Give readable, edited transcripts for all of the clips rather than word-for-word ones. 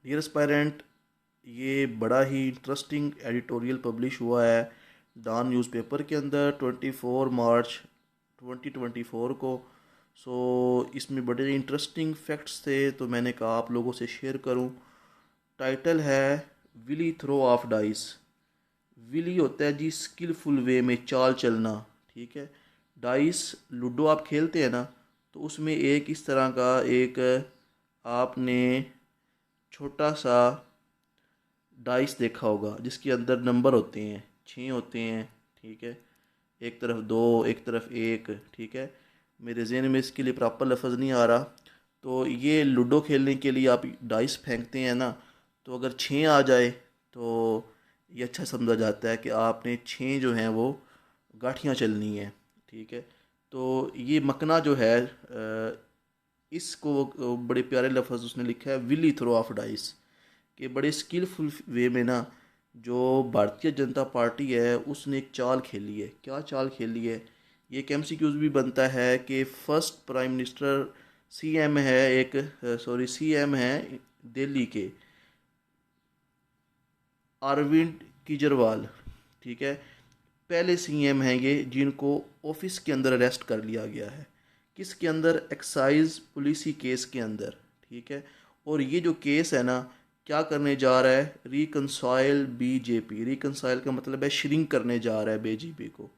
Dear aspirant, ये बड़ा ही interesting editorial publish हुआ है डॉन न्यूज़पेपर के अंदर 24 मार्च 2024 को। सो इसमें बड़े इंटरेस्टिंग फैक्ट्स थे, तो मैंने कहा आप लोगों से शेयर करूं। टाइटल है wily throw of dice. Wily होता है जी स्किलफुल वे में चाल चलना, ठीक है। डाइस लूडो आप खेलते हैं ना, तो उसमें एक इस तरह का एक आपने छोटा सा डाइस देखा होगा जिसके अंदर नंबर होते हैं, 6 होते हैं, ठीक है। एक तरफ दो, एक तरफ एक, ठीक है। मेरे जहन में इसके लिए प्रॉपर लफ्ज़ नहीं आ रहा। तो ये लूडो खेलने के लिए आप डाइस फेंकते हैं ना, तो अगर 6 आ जाए तो ये अच्छा समझा जाता है कि आपने 6 जो हैं वो गांठियाँ चलनी है, ठीक है। तो ये मकना जो है इसको बड़े प्यारे लफ्ज़ उसने लिखा है विली थ्रो ऑफ डाइस, कि बड़े स्किलफुल वे में ना जो भारतीय जनता पार्टी है उसने एक चाल खेली है। क्या चाल खेली है? ये एक एमसीक्यूज भी बनता है कि फर्स्ट प्राइम मिनिस्टर सीएम है एक, सॉरी सीएम है दिल्ली के, अरविंद केजरीवाल, ठीक है। पहले सीएम हैं ये जिनको ऑफिस के अंदर अरेस्ट कर लिया गया है। किसके अंदर? एक्साइज पॉलिसी केस के अंदर, ठीक है। और ये जो केस है ना, क्या करने जा रहा है? Reconcile BJP. रिकनसाइल का मतलब है श्रिंक करने जा रहा है बीजेपी को,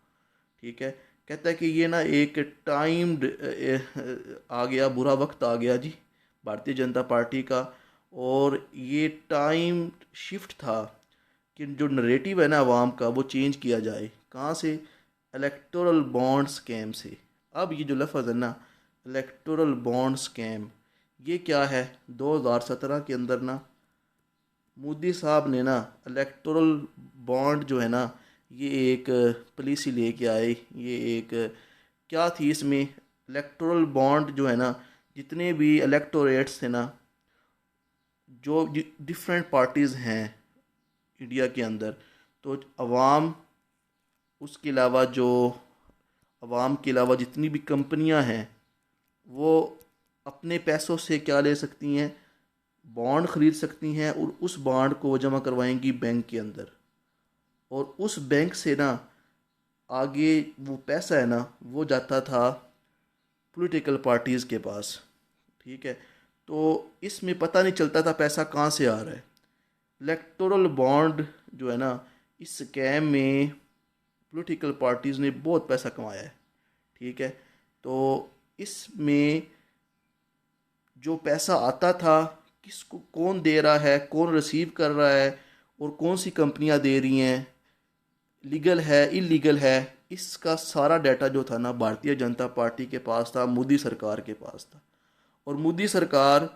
ठीक है। कहता है कि ये ना एक टाइम आ गया, बुरा वक्त आ गया जी भारतीय जनता पार्टी का, और ये टाइम शिफ्ट था कि जो नरेटिव है ना अवाम का वो चेंज किया जाए। कहाँ से? इलेक्टोरल बॉन्ड स्कैम से। अब ये जो लफ्ज़ है ना, इलेक्टोरल बॉन्ड स्कैम, ये क्या है? 2017 के अंदर ना मोदी साहब ने ना इलेक्टोरल बॉन्ड जो है ना, ये एक पॉलिसी लेके आए। ये एक क्या थी इसमें? इलेक्टोरल बॉन्ड जो है ना, जितने भी इलेक्टोरेट्स थे ना, जो डिफरेंट पार्टीज़ हैं इंडिया के अंदर, तो अवाम, उसके अलावा जो अवाम के अलावा जितनी भी कंपनियां हैं वो अपने पैसों से क्या ले सकती हैं? बॉन्ड ख़रीद सकती हैं, और उस बॉन्ड को वो जमा करवाएंगी बैंक के अंदर। और उस बैंक से ना आगे वो पैसा है ना वो जाता था पॉलिटिकल पार्टीज़ के पास, ठीक है। तो इसमें पता नहीं चलता था पैसा कहाँ से आ रहा है। इलेक्टोरल बॉन्ड जो है ना, इस स्कैम में पॉलिटिकल पार्टीज़ ने बहुत पैसा कमाया है, ठीक है। तो इसमें जो पैसा आता था, किसको कौन दे रहा है, कौन रिसीव कर रहा है, और कौन सी कंपनियां दे रही हैं, लीगल है इलीगल है, इसका सारा डाटा जो था ना भारतीय जनता पार्टी के पास था, मोदी सरकार के पास था। और मोदी सरकार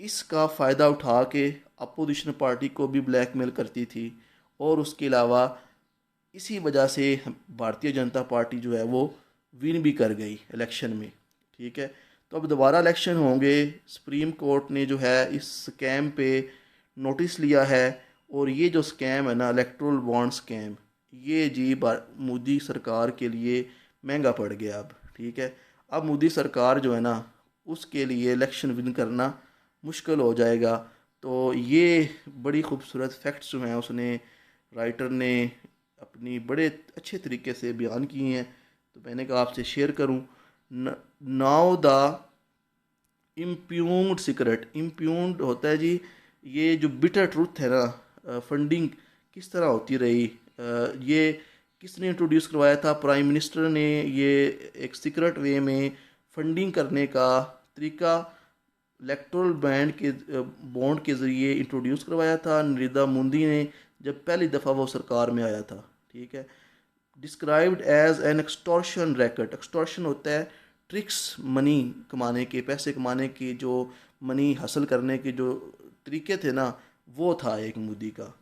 इसका फ़ायदा उठा के अपोजिशन पार्टी को भी ब्लैकमेल करती थी, और उसके अलावा इसी वजह से भारतीय जनता पार्टी जो है वो विन भी कर गई इलेक्शन में, ठीक है। तो अब दोबारा इलेक्शन होंगे। सुप्रीम कोर्ट ने जो है इस स्कैम पे नोटिस लिया है, और ये जो स्कैम है ना इलेक्ट्रोल बॉन्ड स्कैम, ये जी मोदी सरकार के लिए महंगा पड़ गया अब, ठीक है। अब मोदी सरकार जो है ना उसके लिए इलेक्शन विन करना मुश्किल हो जाएगा। तो ये बड़ी खूबसूरत फैक्ट्स जो हैं उसने, राइटर ने अपनी बड़े अच्छे तरीके से बयान किए हैं, तो मैंने कहा आपसे शेयर करूं। Now the इम्प्यून्ड secret. इम्प्यून्ड होता है जी ये जो बिटर ट्रूथ है ना, फंडिंग किस तरह होती रही, ये किसने इंट्रोड्यूस करवाया था? प्राइम मिनिस्टर ने। ये एक सीक्रेट वे में फंडिंग करने का तरीका इलेक्टोरल बैंड के बॉन्ड के ज़रिए इंट्रोड्यूस करवाया था नरेंद्र मोदी ने जब पहली दफ़ा वो सरकार में आया था, ठीक है। Described as an extortion racket. Extortion होता है ट्रिक्स, मनी कमाने के, पैसे कमाने की, जो मनी हासिल करने के जो तरीके थे ना, वो था एक मोदी का।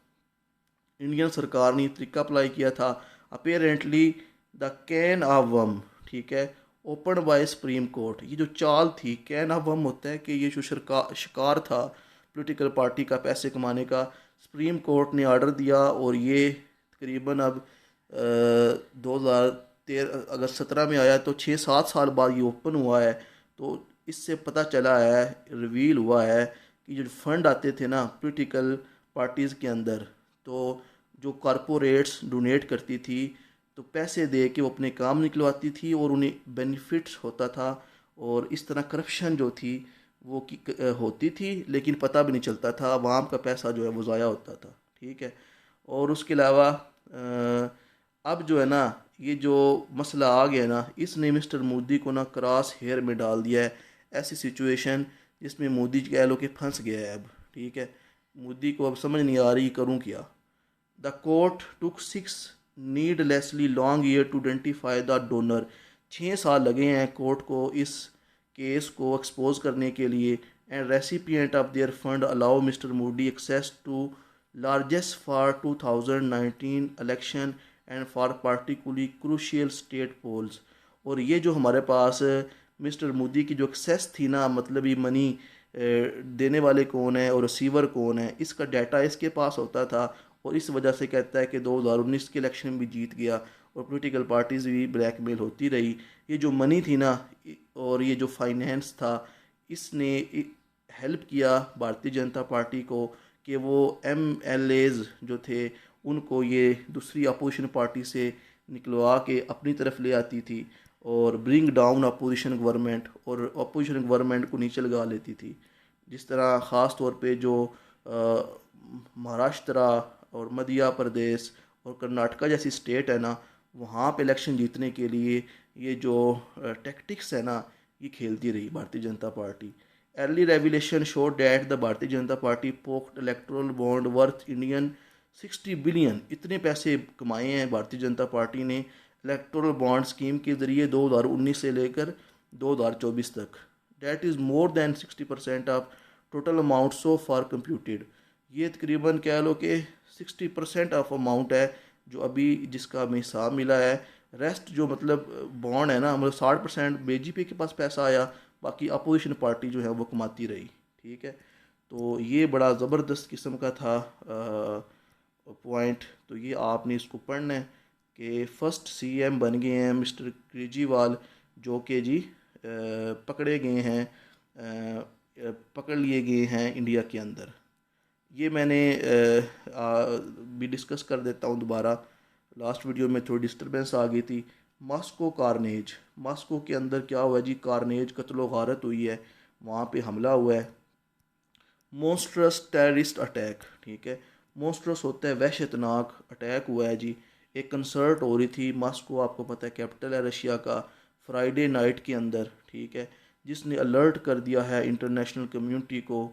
इंडियन सरकार ने तरीका अप्लाई किया था। अपेरेंटली द कैन ऑफ वम, ठीक है, ओपन बाय सुप्रीम कोर्ट। ये जो चाल थी, कैन ऑफ वम होता है कि ये जो शिकार था पॉलिटिकल पार्टी का पैसे कमाने का, सुप्रीम कोर्ट ने ऑर्डर दिया, और ये तकरीबन अब 2013 अगस्त 17 में आया, तो 6-7 साल बाद ये ओपन हुआ है। तो इससे पता चला है, रिवील हुआ है कि जो फंड आते थे ना पॉलिटिकल पार्टीज़ के अंदर, तो जो कॉरपोरेट्स डोनेट करती थी तो पैसे दे के वो अपने काम निकलवाती थी और उन्हें बेनिफिट्स होता था। और इस तरह करप्शन जो थी वो होती थी, लेकिन पता भी नहीं चलता था, आवाम का पैसा जो है वो ज़ाया होता था। ठीक है। और उसके अलावा अब जो है ना, ये जो मसला आ गया ना, इसने मिस्टर मोदी को ना क्रॉस हेयर में डाल दिया है। ऐसी सिचुएशन जिसमें मोदी कह लो कि फंस गया है अब। ठीक है। मोदी को अब समझ नहीं आ रही करूं क्या। The court took 6 needlessly long year to identify the donor। 6 साल लगे हैं कोर्ट को इस केस को एक्सपोज करने के लिए। And recipient of their fund allow mister Modi access to largest for 2019 election and for particularly crucial state polls. और ये जो हमारे पास मिस्टर मोदी की जो एक्सेस थी ना, मतलब ये मनी देने वाले कौन है और रिसीवर कौन है, इसका डाटा इसके पास होता था। और इस वजह से कहता है कि 2019 के इलेक्शन में भी जीत गया और पॉलिटिकल पार्टीज़ भी ब्लैकमेल होती रही। ये जो मनी थी ना और ये जो फाइनेंस था, इसने हेल्प किया भारतीय जनता पार्टी को कि वो MLAs जो थे उनको ये दूसरी अपोजिशन पार्टी से निकलवा के अपनी तरफ ले आती थी और ब्रिंग डाउन अपोजिशन गवर्नमेंट, और अपोजिशन गवर्नमेंट को नीचे लगा लेती थी। जिस तरह ख़ास तौर पे जो महाराष्ट्र और मध्य प्रदेश और कर्नाटका जैसी स्टेट है ना, वहाँ पे इलेक्शन जीतने के लिए ये जो टैक्टिक्स है ना, ये खेलती रही Bharatiya Janata party. Early revelation show that the Bharatiya Janata party poked erectile bond worth Indian 60 billion. इतने पैसे कमाए हैं भारतीय जनता पार्टी ने इलेक्टोरल बॉन्ड स्कीम के ज़रिए 2019 से लेकर 2024 तक। That is more than 60% of total amount so far computed. ये तकरीबन कह लो कि 60% ऑफ अमाउंट है जो अभी जिसका हमें हिसाब मिला है। रेस्ट जो मतलब बॉन्ड है ना, मतलब 60% BJP के पास पैसा आया, बाकी अपोजिशन पार्टी जो है वो कमाती रही। ठीक है। तो ये बड़ा ज़बरदस्त किस्म का था पॉइंट। तो ये आपने इसको पढ़ना है कि फर्स्ट CM बन गए हैं मिस्टर केजरीवाल, जो कि जी पकड़े गए हैं, पकड़ लिए गए हैं इंडिया के अंदर। ये मैंने भी डिस्कस कर देता हूँ दोबारा। लास्ट वीडियो में थोड़ी डिस्टर्बेंस आ गई थी। मॉस्को कारनेज, मॉस्को के अंदर क्या हुआ जी, कारनेज कत्लो गारत हुई है, वहाँ पे हमला हुआ है। मोस्ट्रस टेररिस्ट अटैक। ठीक है। मोस्ट्रस होता है वहशतनाक, अटैक हुआ है जी। एक कंसर्ट हो रही थी मॉस्को, आपको पता है कैपिटल है रशिया का, फ्राइडे नाइट के अंदर। ठीक है। जिसने अलर्ट कर दिया है इंटरनेशनल कम्युनिटी को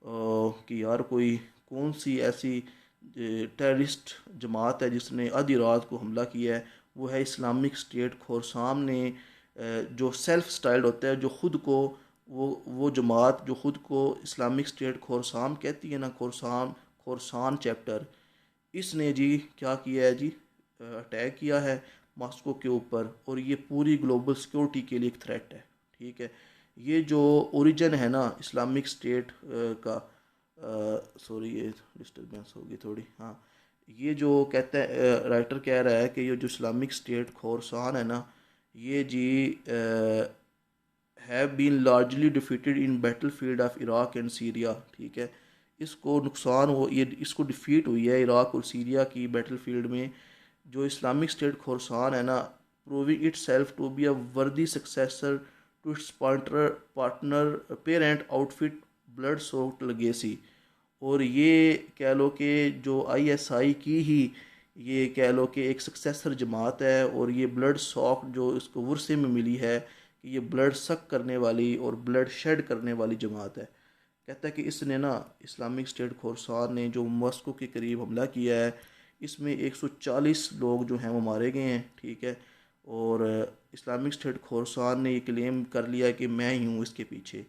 कि यार कोई कौन सी ऐसी टेररिस्ट जमात है जिसने आधी रात को हमला किया है। वो है इस्लामिक स्टेट खोरसान ने, जो सेल्फ स्टाइल्ड होता है, जो ख़ुद को वो जमात जो ख़ुद को इस्लामिक स्टेट खोरसान कहती है ना, खोरसान खोरसान चैप्टर, इसने जी क्या किया है जी, अटैक किया है मॉस्को के ऊपर। और ये पूरी ग्लोबल सिक्योरिटी के लिए एक थ्रेट है। ठीक है। ये जो ओरिजिन है ना इस्लामिक स्टेट का, सॉरी ये डिस्टर्बेंस होगी थोड़ी, हाँ, ये जो कहता है राइटर कह रहा है कि ये जो इस्लामिक स्टेट खोरसान है ना, ये जी have been largely defeated in battle field of Iraq and Syria. ठीक है। इसको नुकसान हो, ये इसको डिफीट हुई है इराक और सीरिया की बैटल फील्ड में। जो इस्लामिक स्टेट खोरसान है ना, proving itself to be a worthy successor to its partner parent outfit blood soaked legacy. और ये कह लो कि जो ISI की ही ये कह लो कि एक सक्सेसर जमात है, और ये ब्लड सॉक जो इसको वर्से में मिली है कि ये ब्लड सक करने वाली और ब्लड शेड करने वाली जमात है। कहता है कि इसने ना इस्लामिक स्टेट खोरसान ने जो मॉस्को के करीब हमला किया है, इसमें 140 लोग जो हैं वो मारे गए हैं। ठीक है। और इस्लामिक स्टेट खोरसान ने ये क्लेम कर लिया कि मैं ही हूँ इसके पीछे।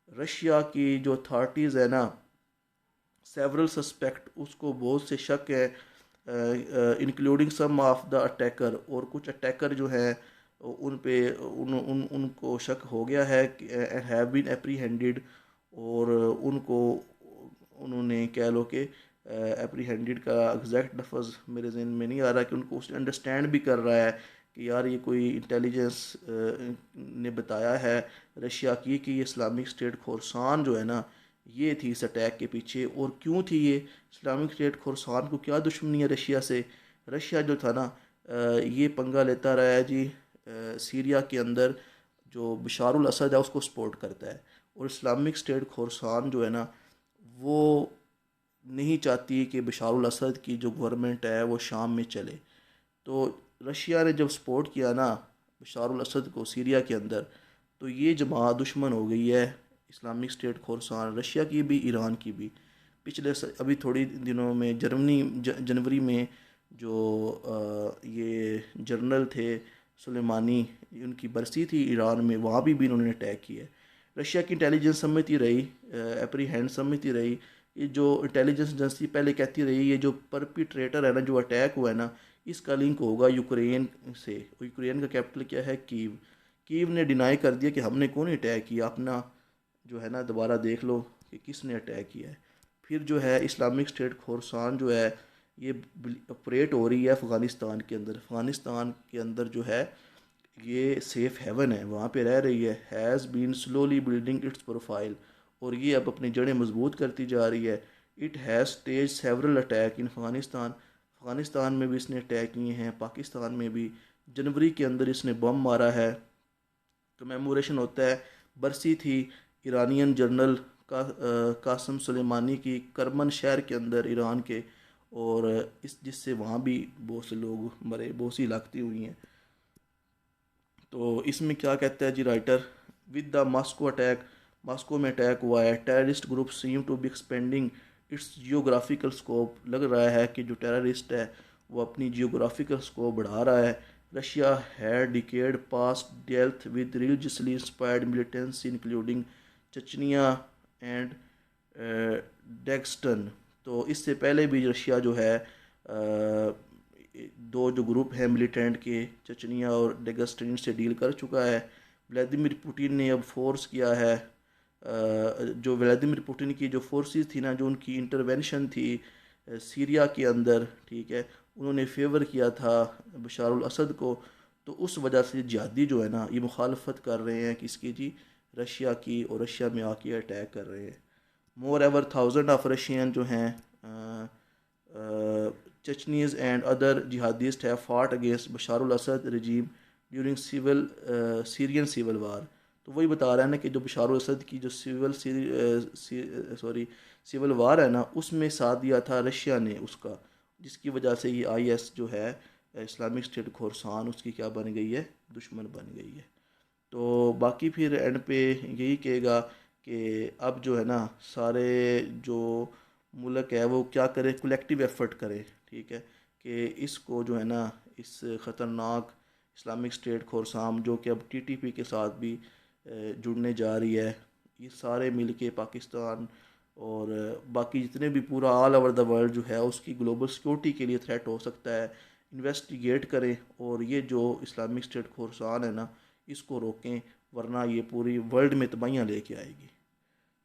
रशिया की जो अथॉरिटीज़ है ना, सेवरल सस्पेक्ट, उसको बहुत से शक है, including some of the attacker, और कुछ अटैकर जो हैं उन पे उनको शक हो गया है एंड हैव बीन एप्रीहेंडेड। और उनको उन्होंने कह लो कि एप्रीहेंडेड का एग्जैक्ट लफ्ज़ मेरे जहन में नहीं आ रहा, कि उनको उसने अंडरस्टैंड भी कर रहा है कि यार ये कोई इंटेलिजेंस ने बताया है रशिया की कि ये इस्लामिक स्टेट खोरसान जो है ना, ये थी इस अटैक के पीछे। और क्यों थी ये? इस्लामिक स्टेट खुरासान को क्या दुश्मनी है रशिया से? रशिया जो था ना, ये पंगा लेता रहा है जी, सीरिया के अंदर जो बशारुल असद है उसको सपोर्ट करता है, और इस्लामिक स्टेट खुरासान जो है ना, वो नहीं चाहती कि बशारुल असद की जो गवर्नमेंट है वो शाम में चले। तो रशिया ने जब सपोर्ट किया ना बशारुल असद को सीरिया के अंदर, तो ये जमात दुश्मन हो गई है इस्लामिक स्टेट खोरसान, रशिया की भी ईरान की भी। अभी थोड़ी दिनों में जनवरी में जो ये जनरल थे सुलेमानी, उनकी बरसी थी ईरान में, वहाँ भी इन्होंने अटैक किया है। रशिया की इंटेलिजेंस समझती रही, एप्रीहेंड समझती रही, ये जो इंटेलिजेंस एजेंसी पहले कहती रही, ये जो परपिट्रेटर है ना, जो अटैक हुआ है ना, इसका लिंक होगा यूक्रेन से। यूक्रेन का कैपिटल क्या है? कीव। कीव ने डिनाई कर दिया कि हमने कौन अटैक किया, अपना जो है ना दोबारा देख लो कि किसने अटैक किया है। फिर जो है इस्लामिक स्टेट खोरसान जो है ये ऑपरेट हो रही है अफ़गानिस्तान के अंदर। अफ़गानिस्तान के अंदर जो है ये सेफ़ हेवन है, वहाँ पे रह रही है। Has been slowly building its profile, और ये अब अपनी जड़ें मजबूत करती जा रही है। It has stage several attack in Afghanistan, Afghanistan में भी इसने अटैक किए हैं, पाकिस्तान में भी। जनवरी के अंदर इसने बम मारा है, कमेमोरेशन होता है। बरसी थी ईरानियन जनरल कासम सुलेमानी की करमन शहर के अंदर ईरान के, और इस जिससे वहाँ भी बहुत से लोग मरे, बहुत सी हलाकतें हुई हैं। तो इसमें क्या कहता है जी writer? With the Moscow attack, Moscow में अटैक हुआ है, terrorist group seem to be expanding its geographical scope. लग रहा है कि जो टेररिस्ट है वो अपनी जियोग्राफिकल स्कोप बढ़ा रहा है। Russia had decade past dealt with religiously inspired militancy including Chechnya and Dagestan. तो इससे पहले भी रशिया जो है दो जो ग्रुप हैं मिलिटेंट के, चचनिया और डेगस्टन, से डील कर चुका है। व्लादिमीर पुतिन ने अब फोर्स किया है, जो व्लादिमीर पुतिन की जो फोर्सेस थी ना, जो उनकी इंटरवेंशन थी सीरिया के अंदर, ठीक है, उन्होंने फेवर किया था बशारुल असद को। तो उस वजह से जिहादी जो है ना ये मुखालफत कर रहे हैं किसकी जी? रशिया की, और रशिया में आके अटैक कर रहे हैं। Moreover thousand of Russian जो हैं चचनीज एंड अदर जिहादिस्ट है fought against Bashar al Assad regime during Syrian civil war. तो वही बता रहा है ना कि जो बशारुल असद की जो सिविल वार है ना, उसमें साथ दिया था रशिया ने उसका, जिसकी वजह से ये IS जो है इस्लामिक स्टेट खोरसान, उसकी क्या बन गई है? दुश्मन बन गई है। तो बाकी फिर एंड पे यही कहेगा कि अब जो है ना सारे जो मुल्क है वो क्या करे, कलेक्टिव एफर्ट करे, ठीक है, कि इसको जो है ना इस ख़तरनाक इस्लामिक स्टेट खोरसान जो कि अब TTP के साथ भी जुड़ने जा रही है, ये सारे मिल के पाकिस्तान और बाकी जितने भी पूरा ऑल ओवर द वर्ल्ड जो है उसकी ग्लोबल सिक्योरिटी के लिए थ्रेट हो सकता है, इन्वेस्टिगेट करें और ये जो इस्लामिक स्टेट खोरसान है ना इसको रोकें, वरना ये पूरी वर्ल्ड में तबाहियाँ लेके आएगी।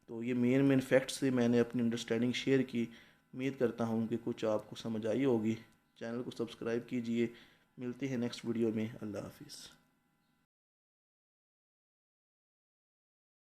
तो ये मेन फैक्ट्स से मैंने अपनी अंडरस्टैंडिंग शेयर की। उम्मीद करता हूँ कि कुछ आपको समझ आई होगी। चैनल को सब्सक्राइब कीजिए। मिलते हैं नेक्स्ट वीडियो में। अल्लाह हाफिज़।